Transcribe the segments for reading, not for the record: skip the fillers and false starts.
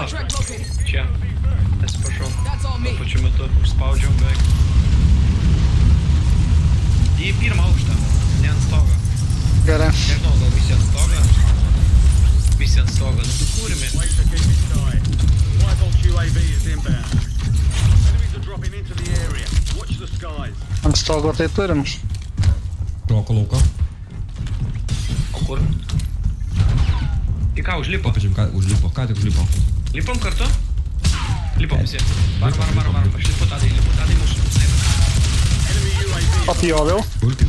Čia. Atsiprašau. Tuo pačiu metu užspaudžiau beveik. Į pirmą aukštą, ne ant stogo. Gerai. Nežinau, gal visi ant stogo. Visi ant stogo, nusikūrime. Ant stogo tai turim. Roko lauko. O kur? Į ką užlipo? Pažiūrėjom, ką užlipo. Ką tik užlipo. Lipom kartu? Lipom visi. Varom. Aš lipu tadai mūsų. Papjoviau. Gulkit.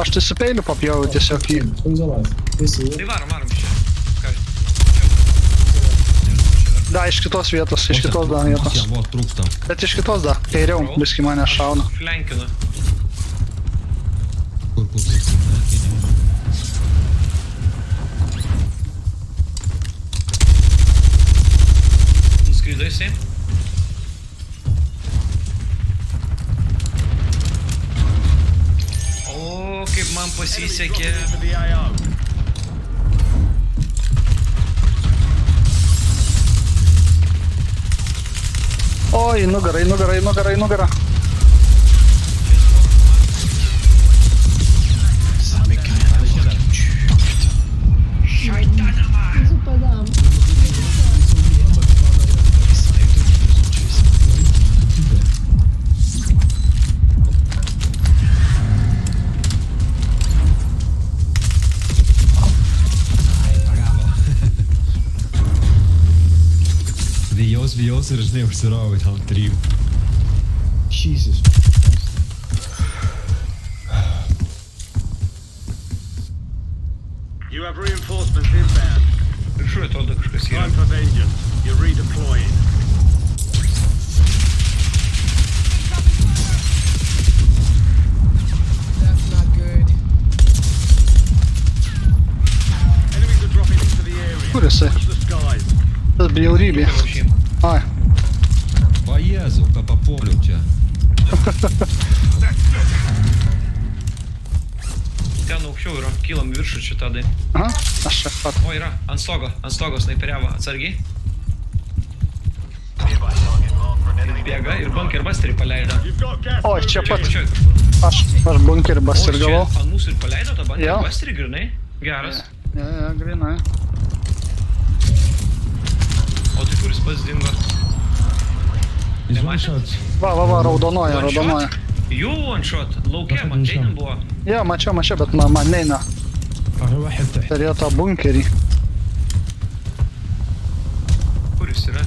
Aš tai su peiliu papjoviau tiesiog jį. Tai varom čia. Ką? Da, iš kitos vietos, iš kitos da vietos. Jam vos trūksta. Bet iš kitos da, kairiau, biski mane šauna. Flenkinu. Kur. Nuskrido jisai. O, kaip man pasisekė. Oi, nugarą. Zapadam. Vijaus ir žinai užsirovai tam 3. Jesus. You have reinforcements inbound. Viršuoju atrodo kažkas yra. Time for vengeance. You're redeploying. That's not good. Enemies are dropping into the area. Kur jisai? Watch the skies. Tas bjaurybė. Ai, O Jėzau, ką papuoliau čia. Ten aukščiau yra, kylam viršų čia tadai. aha, aš čia pat. O, yra, ant stogo snaiperiavo, atsargiai. Bėga ir bunkerbusterį paleido. You've got gas. Oi, čia pat. Pačioj kažkur. Aš bunkerį O, basirgavau. čia ant mūsų ir paleido tą bunkerbusterį grinai. Geras. Ja, grinai. O tai kuris pats dingo? Jis man šat. Va, raudonoja. Jų one shot, laukia, man teinin buvo. Ja, mačiau, bet man neina. في واحد تحت. Turėjo tą bunkerį. Kuris yra?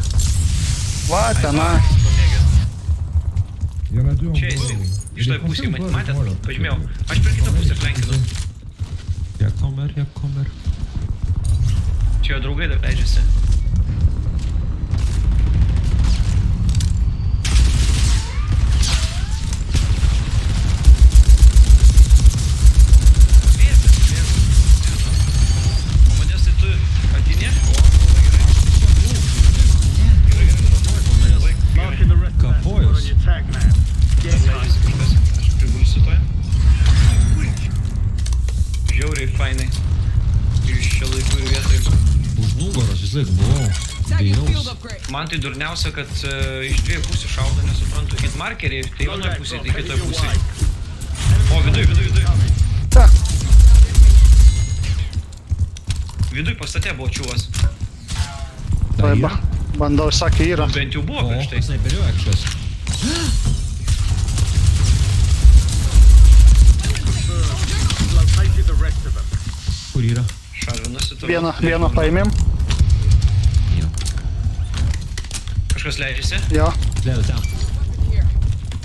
Va, tenai. Pabėgęs. Viena du. Čia jisai. Iš toj pusėje, matėt? Pažymėjau. Aš per kitą pusę flankinu. Jak kommer. Čia jo draugai dar leidžiasi. O Modestai, tu ateini? Marking the rest of that squad on Kapojos. your tag map. Get Leidžiasi kažkas. Aš prigulsiu toj. Žiauriai fainai. Iš čia laikų ir vietoj. Už nugaros vis laik buvau. Tagging field Bijaus. upgrade. Man tai durniausia, kad iš dviejų pusių šaudo, nesuprantu. Hit markeriai, tai vienoje pusėje, tai kitoje pusėje. O, viduj. Ta, Viduj pastate buvo čiūvas. tai bandau, sakė, yra. Bent jau buvo O, prieš tai. snaiperiuoja kažkas. Located the rest of them. Kur yra? Šalinasi toliau. Vieną paėmėm. Jo. Kažkas leidžiasi. Jo. Leido ten.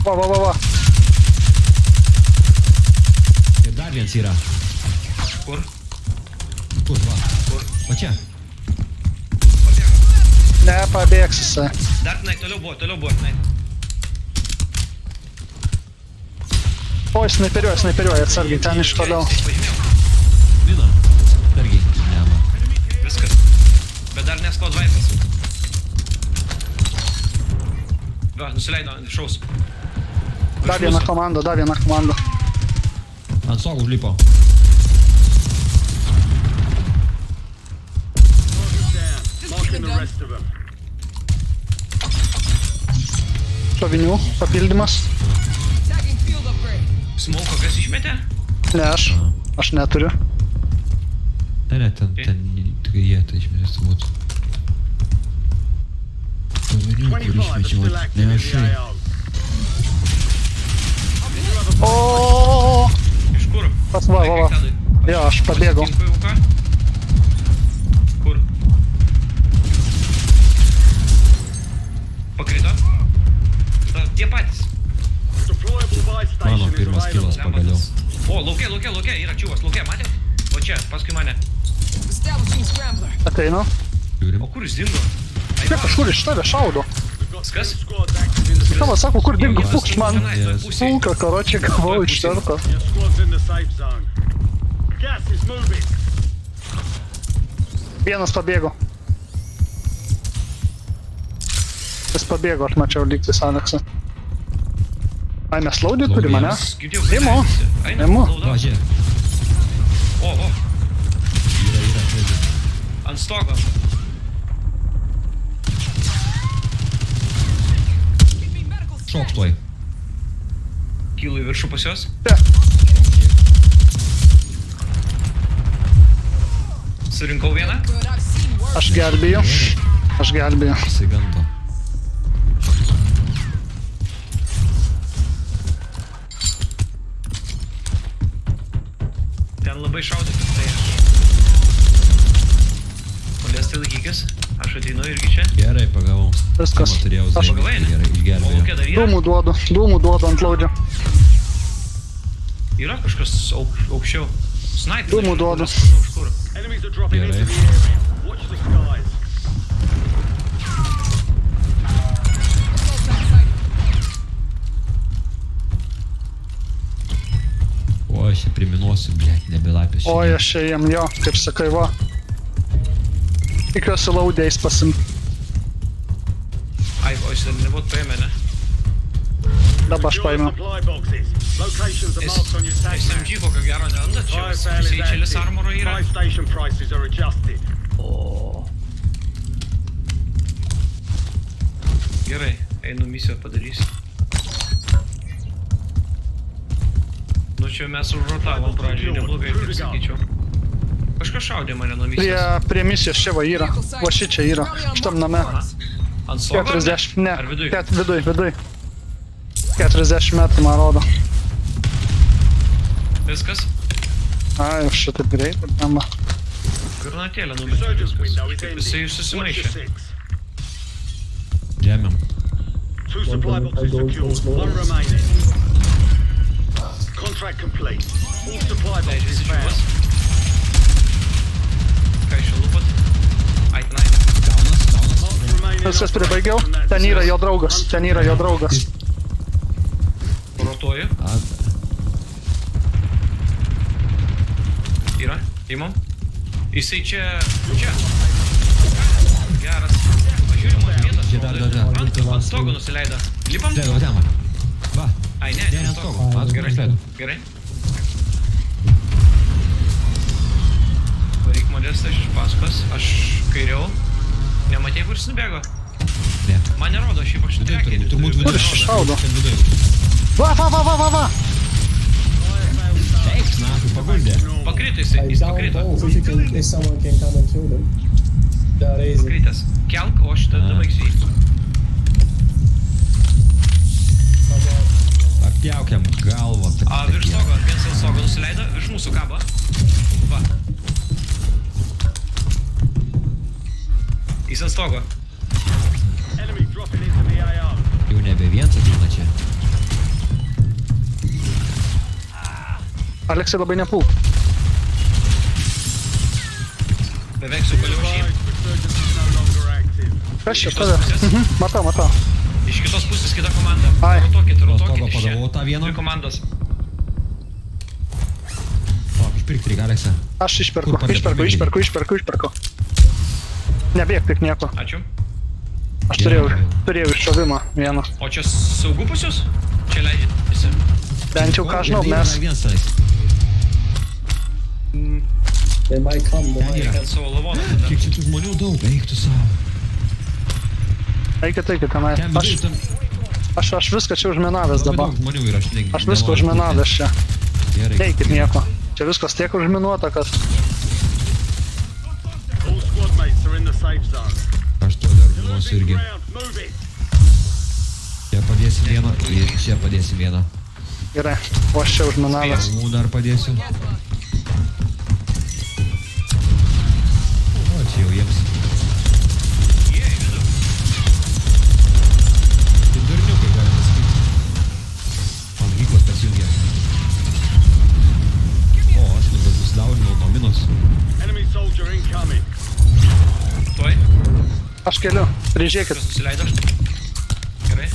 Va. Ir dar vienas yra. Kur? Kur, va. Kur? Va čia. Pabėgo. Ne, pabėgs jisai. Dar tenai, toliau buvo tenai. Oi, snaiperiuoja, atsargiai, ten iš toliau. Pažymėjau. Vino. Dargi. Ne, va. Viskas. Bet dar neskod vaipas. Va, nusileido ant viršaus. Dar viena komanda. Ant stogo užlipo. Target down. šovinių papildymas. Tagging field upgrade. Smauko kas išmetė? Ne, aš neturiu. Ne, ten tik jie tai išmės turbūt. Pavinių, kur 25 are išmečiau, still active ne in aš. the AO. O, Iš kur? pas va. Jo, aš pabėgau. Pasitinku į auką. Kur? Pakrito? Tie patys. Deployable buy Mano station is pirmas kilas available. pagaliau. O, lauke, yra čiūvas, lauke, matėt? O čia, paskui mane. Establishing scrambler. Ateinu. Žiūrim. O kur jis dingo? Ai, Čia kažkur iš tave šaudo. We've got Kas? 2 squads active in the Tavo sako, kur dingo fuks man. Yes. Pulka, karočią gavau iš karto. Your squad's in the safe zone. Gas is moving. Vienas pabėgo. Jis pabėgo, aš mačiau lygtis Aleksą. Ai, mes laudį turime, ne? Girdėjau, kad Imu. leidžiasi. Eina, Imu. lauda. Va, žiūrėk. O, Yra, žaidžiu. ant stogo. Šoks tuoj. Kylu į viršų pas juos. Čia. Surinkau vieną. Good, I've seen worse. Aš gelbėjau. Aš gelbėjau. Įsigando. Ten labai šaudė, tai aš. Modestai laikykis. Aš ateinu irgi čia. Gerai, pagavau. Viskas. Turėjau Aš- zaibį. Pagavai, ne? Gerai, O išgelbėjau. lauke dar yra? Dūmų duodu ant laudžio. Yra kažkas aukščiau. Sniper. Dūmų duodu. Už kur? Enemies are dropping Yeah, into the area. Watch the skies. O, aš jį priminuosiu, blėt, nebelapės. Oi, aš čia jam jo, kaip sakai, va. Tikiuosi laudėjais pasim. Ai, o jis nebūt paėmė, ne? Dabar aš Secure paėmiau. supply boxes. Locations are marked on your tag map. SMG kokio gero neranda, čia Fire sale is Seičelis active. armoro yra. Buy station prices are adjusted. O. Gerai, einu misiją padarysiu. Nu čia mes užrotavom pradžiai, neblogai, taip sakyčiau. Kažkas šaudė mane nuo misijos. Prie misijos čia va yra. Va šičia yra. Šitam name. Ant stogo? 40, ne. Ar viduj? Viduj. 40 metrų, man rodo. Viskas? Ai, šitaip greitai, blamba. Granatėlę numetė Resurgence window viskas. is Kaip ending. jisai Watch susimaišė. your six. Žemėm. 2 supply boxes secured. 1 remaining. Contract complete. All supply boxes Leidžiasi found. čiūvas. Ką iš čia lupat? Ai, tenai. Mark the remaining Viskas pribaigiau. operators from that Ten yra zone. jo draugas. Ten yra jo draugas. Rotuoju. Yra. Imam. Jisai čia. Čia. Geras. Pažiūrim, man vietas. Čia dar. Ant stogo nusileido. Lipam? Dėdavo ten, va. Va. Ai, ne, Ne, ant ant stogo. stogo. Matot, Gerai. kaip Gerai. Varyk modestą iš paskos. Aš kairiau. Nematėjai, kur jis nubėgo? Ne. Man nerodo, šiaip aš trekinį. Turbūt Kur jis viduje. šaudo? Ten viduje. Va. Eik, na, tu paguldė. Pakrito jisai, jis pakrito. If you can, if someone can come and kill them. That easy. Pakritęs. Kelk, o aš tada baigsiu jį. Apjaukiam galvą. A, virš stogo, viens ant stogo nusileido, virš mūsų kabo. Va. Jis ant stogo. Enemy dropping into the AO. Jau nebe viens ateina čia. Aleksai labai nepulk. Beveik sukaliau šį. Resurgence is no longer active. Kas čia Iš kitos tave? pusės? Matau. Iš kitos pusės kita komanda. Ai. Rotokit stogo iš čia. pagavau tą vieną. Dvi komandos. O, išpirkti reikia, Aleksa. Aš išperku. Kur Išperku. Nebėg tik nieko. Ačiū. Aš turėjau iššovimą vieną. O čia saugu pas jūs? Čia leidžiasi. Bent jau ką žinau, mes. Vienas tenais. They might come. They Ten might yra. Ant savo lavoną tada. Kiek čia tų žmonių daug, eik tu savo. Eikit tenai. Ten Aš viduje, ten... Aš viską čia užminavęs Labai dabar. daug žmonių ir aš ne. Aš viską užminavęs čia. Gerai. Neikit nieko. Čia viskas tiek užminuota, kad... All squad mates are in the safe zone. Aš to dar žinosiu Losing irgi. ground. Move it. Čia padėsim vieną ir čia padėsim vieną. Gerai, o aš čia užminavęs. Kalmų dar padėsiu. O čia jau jiems. Jie išdu. Tai durniukai galima sakyti. Man gyklas pasijungia. O, aš nusidaurinau nuo minos. Enemy soldier incoming. Tuoj. Aš keliu, prižiūrėkit. Kas nusileido? Gerai.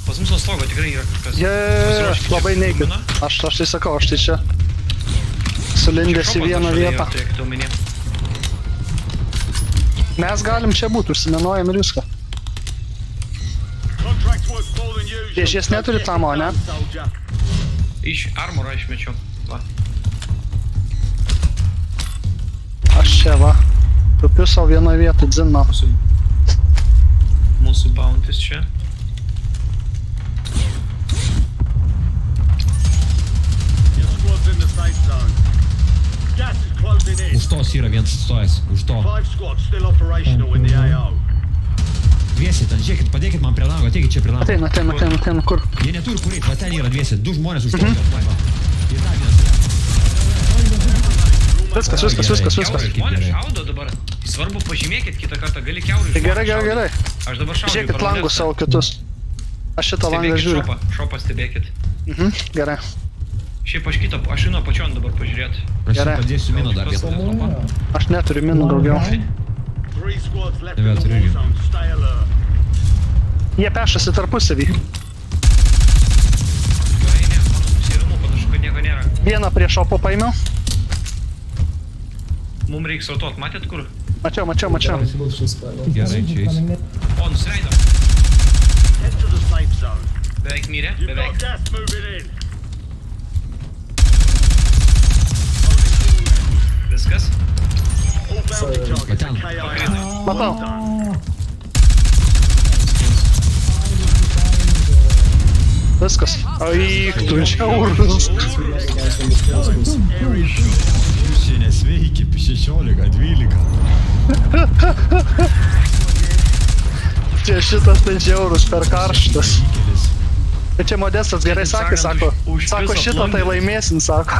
Pas mus ant stogo tikrai yra kažkas. Jee, labai neikit. Aš tai sakau, aš tai čia sulindęs į vieną vietą. Turėkite omenyje. Mes galim čia būti, užsiminuojam ir viską. Contract's worth more than usual. Dėžės neturi Get it tamo, ne? done, soldier. Iš armorą išmečiau. Va. Aš čia va. Tupiu savo vieną vietą, dzinma. Mūsų bounties čia. Your squad's in the safe zone. Gas is closing in. Už tos yra vienas atstojęs. Už to. 5 squads still operational in the AO. Dviesi ten, žiūrėkit, padėkit man prie lango, ateikit čia prie lango. Ateina, kur? Jie neturi kur eit, va ten yra dviesi, du žmonės už to. Ir dar vienas. Viskas. Kiaurai Kaip žmonės gerai. šaudo dabar. Svarbu pažymėkit kitą kartą, gali kiaurai Tai žmonės šaudyt. gerai. Aš dabar šaudžiu. Žiūrėkit langus savo kitus. Aš šitą langą Stebėkit žiūriu. šopą. Šopą stebėkit. Gerai. Šiaip aš kitą, aš einu apačion dabar pažiūrėti. Aš čia Gerai. padėsiu miną dar vieną. Somewhere. Aš neturiu minų daugiau. 3 squads left Yeah, in the that's war really zone. Stay alert. Jie pešasi tarpusavį. Gerai, ne, mano pusė ramu, panašu, kad nieko nėra. Vieną prie šopo paėmiau. Mums reiks autot, matėt kur? Mačiau. Bullshit squad. Gerai, čia eis. O, nusileido. Head to the safe zone. Beveik mirė, You've got beveik. gas moving in. Viskas. All bounty targets are KIA. Matau. Viskas. Aik, tu žiaurus. Jūs čia nesveiki, 16, 12. Čia šitas tai žiaurus, per karštas. Įkelis. Tai čia Modestas gerai sakė, sako. Už Sako visą šitą tai plungę. laimėsim, sako.